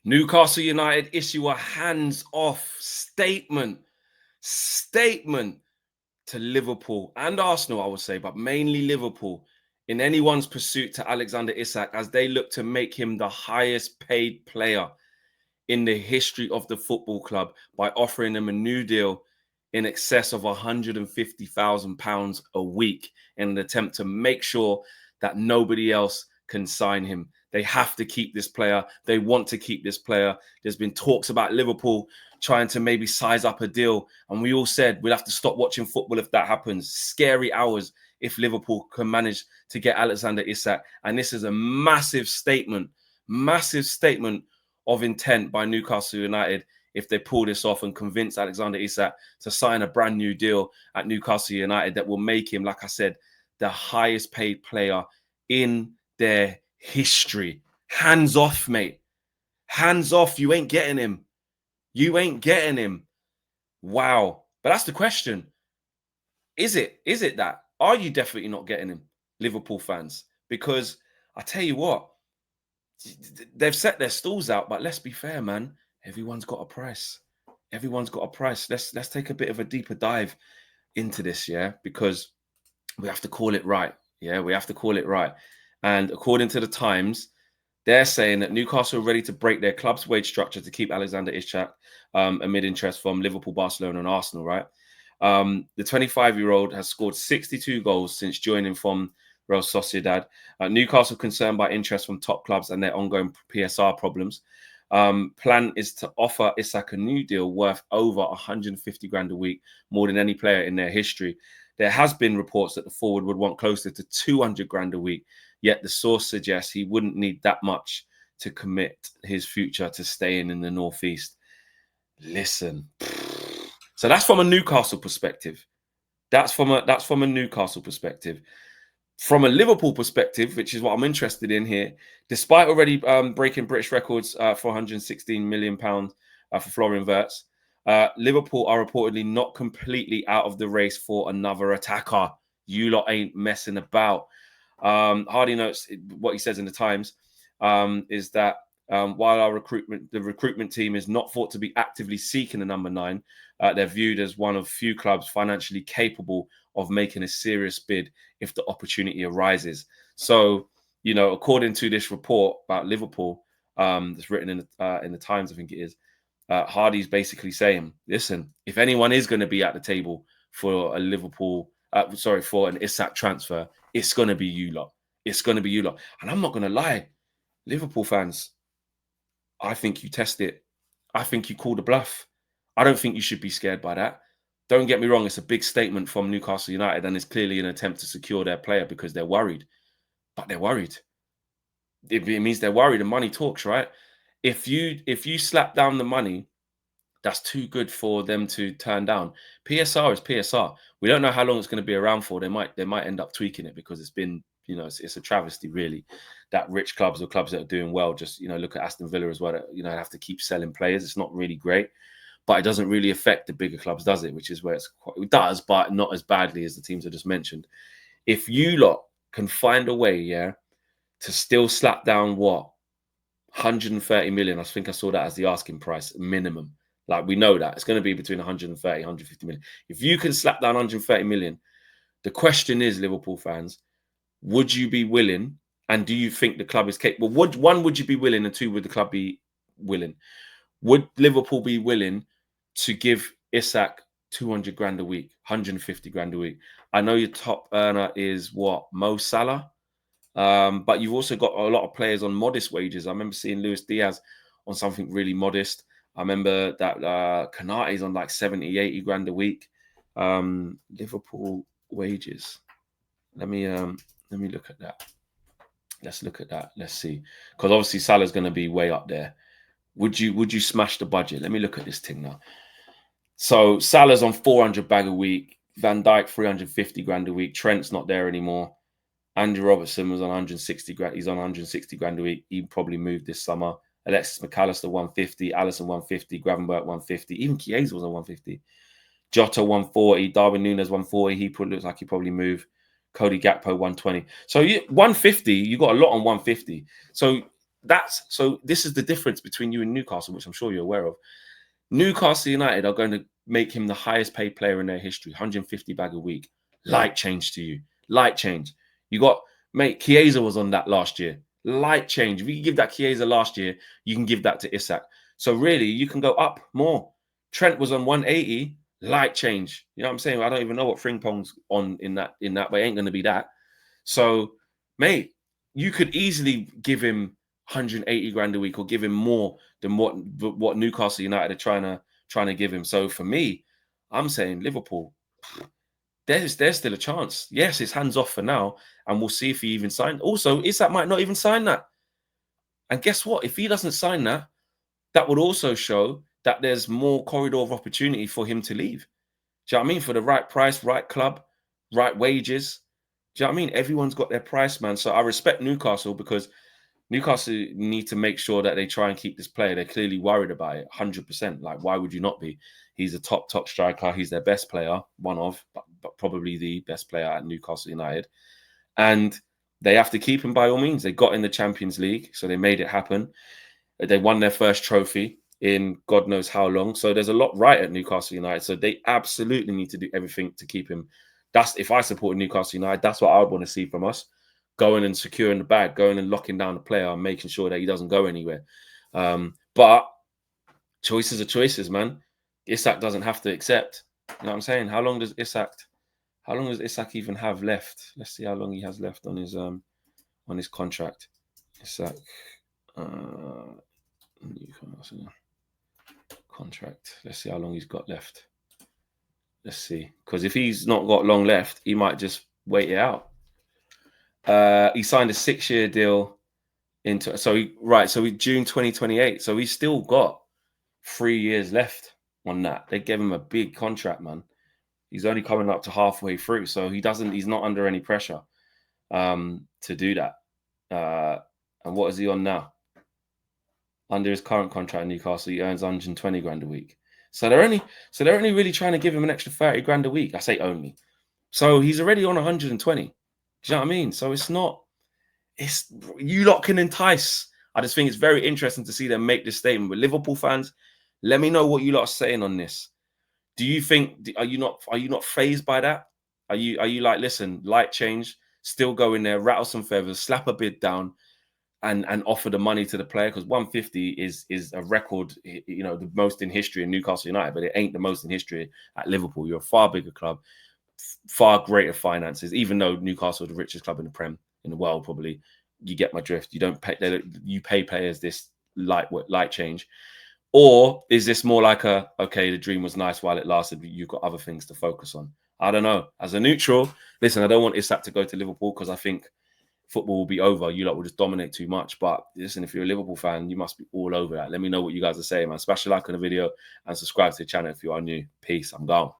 Newcastle United issue a hands-off statement to Liverpool and Arsenal, I would say, but mainly Liverpool, in anyone's pursuit to Alexander Isak as they look to make him the highest paid player in the history of the football club by offering him a new deal in excess of £150,000 a week in an attempt to make sure that nobody else can sign him. They have to keep this player. They want to keep this player. There's been talks about Liverpool trying to maybe size up a deal. And we all said we'll have to stop watching football if that happens. Scary hours if Liverpool can manage to get Alexander Isak. And this is a massive statement of intent by Newcastle United if they pull this off and convince Alexander Isak to sign a brand new deal at Newcastle United that will make him, like I said, the highest paid player in their history. Hands off, mate. Hands off. You ain't getting him. You ain't getting him. Wow. But that's the question. Is it that? Are you definitely not getting him, Liverpool fans? Because I tell you what, they've set their stalls out, but let's be fair, man. Everyone's got a price. Everyone's got a price. Let's take a bit of a deeper dive into this, yeah, because we have to call it right. Yeah, we have to call it right. And according to the Times, they're saying that Newcastle are ready to break their club's wage structure to keep Alexander Isak amid interest from Liverpool, Barcelona, and Arsenal, right? The 25-year-old has scored 62 goals since joining from Real Sociedad. Newcastle concerned by interest from top clubs and their ongoing PSR problems. Plan is to offer Isak a new deal worth over 150 grand a week, more than any player in their history. There has been reports that the forward would want closer to 200 grand a week, yet the source suggests he wouldn't need that much to commit his future to staying in the Northeast. Listen, so that's from a Newcastle perspective. That's from a Newcastle perspective. From a Liverpool perspective, which is what I'm interested in here, despite already breaking British records for £116 million for Florian Wirtz, Liverpool are reportedly not completely out of the race for another attacker. You lot ain't messing about. Hardy notes what he says in the Times is that while the recruitment team is not thought to be actively seeking a number 9, they're viewed as one of few clubs financially capable of making a serious bid if the opportunity arises. So, you know, according to this report about Liverpool, that's written in the Times, I think it is, Hardy's basically saying, listen, if anyone is going to be at the table for a Liverpool, for an Isak transfer, it's going to be you lot. It's going to be you lot. And I'm not going to lie, Liverpool fans, I think you test it. I think you call the bluff. I don't think you should be scared by that. Don't get me wrong, it's a big statement from Newcastle United, and it's clearly an attempt to secure their player because they're worried. But they're worried. It means they're worried, and money talks, right? If you slap down the money, that's too good for them to turn down. PSR is PSR. We don't know how long it's going to be around for. They might end up tweaking it because it's been, you know, it's a travesty, really, that rich clubs or clubs that are doing well, just, you know, look at Aston Villa as well, that, you know, have to keep selling players. It's not really great, but it doesn't really affect the bigger clubs, does it? Which is where it does, but not as badly as the teams I just mentioned. If you lot can find a way, yeah, to still slap down what 130 million, I think I saw that as the asking price minimum. Like, we know that it's going to be between 130, 150 million. If you can slap down 130 million, the question is, Liverpool fans, would you be willing? And do you think the club is capable? Would you be willing? And two, would the club be willing? Would Liverpool be willing to give Isak 200 grand a week, 150 grand a week? I know your top earner is what, Mo Salah? But you've also got a lot of players on modest wages. I remember seeing Luis Diaz on something really modest. I remember that Kanate is on like 70, 80 grand a week. Liverpool wages. Let me look at that. Let's look at that. Let's see. Because obviously Salah's going to be way up there. Would you smash the budget? Let me look at this thing now. So Salah's on 400 bag a week. Van Dijk 350 grand a week. Trent's not there anymore. Andrew Robertson was on 160 grand. He's on 160 grand a week. He probably moved this summer. Alexis McAllister 150, Alisson 150, Gravenberch 150, even Chiesa was on 150. Jota 140, Darwin Núñez 140. He probably looks like he probably moved. Cody Gakpo 120. So 150, you got a lot on 150. So So this is the difference between you and Newcastle, which I'm sure you're aware of. Newcastle United are going to make him the highest paid player in their history, 150 bag a week. Light change to you. Light change. You got, mate, Chiesa was on that last year. Light change. If you give that Chiesa last year, you can give that to Isak. So really, you can go up more. Trent was on 180. Light change. You know what I'm saying? I don't even know what Frimpong's on in that way. Ain't going to be that. So, mate, you could easily give him 180 grand a week or give him more than what Newcastle United are trying to give him. So for me, I'm saying Liverpool, there's still a chance. Yes, it's hands off for now, and we'll see if he even signs. Also, Isak might not even sign that. And guess what? If he doesn't sign that, that would also show that there's more corridor of opportunity for him to leave. Do you know what I mean? For the right price, right club, right wages. Do you know what I mean? Everyone's got their price, man. So I respect Newcastle because Newcastle need to make sure that they try and keep this player. They're clearly worried about it, 100%. Like, why would you not be? He's a top striker. He's their best player, one of, but probably the best player at Newcastle United. And they have to keep him by all means. They got in the Champions League, so they made it happen. They won their first trophy in God knows how long. So there's a lot right at Newcastle United. So they absolutely need to do everything to keep him. That's, if I supported Newcastle United, that's what I would want to see from us. Going and securing the bag, going and locking down the player and making sure that he doesn't go anywhere. But choices are choices, man. Isak doesn't have to accept. You know what I'm saying? How long does Isak even have left? Let's see how long he has left on his contract. Isak contract. Let's see how long he's got left. Let's see. Because if he's not got long left, he might just wait it out. He signed a 6-year deal so June 2028. So he's still got 3 years left on that. They gave him a big contract, man. He's only coming up to halfway through, so he's not under any pressure to do that. And what is he on now? Under his current contract in Newcastle, he earns 120 grand a week. So they're only really trying to give him an extra 30 grand a week. I say only. So he's already on 120. Do you know what I mean? So you lot can entice. I just think it's very interesting to see them make this statement. But Liverpool fans, let me know what you lot are saying on this. Do you think, are you not fazed by that? Are you like, listen, light change, still go in there, rattle some feathers, slap a bid down, and offer the money to the player? Because 150 is a record, the most in history in Newcastle United, but it ain't the most in history at Liverpool. You're a far bigger club, far greater finances, even though Newcastle are the richest club in the Prem in the world, probably. You get my drift. You pay players this light change. Or is this more like okay, the dream was nice while it lasted, but you've got other things to focus on? I don't know. As a neutral, listen, I don't want Isak to go to Liverpool because I think football will be over. You lot will just dominate too much. But listen, if you're a Liverpool fan, you must be all over that. Let me know what you guys are saying, man. Smash a like on the video and subscribe to the channel if you are new. Peace. I'm gone.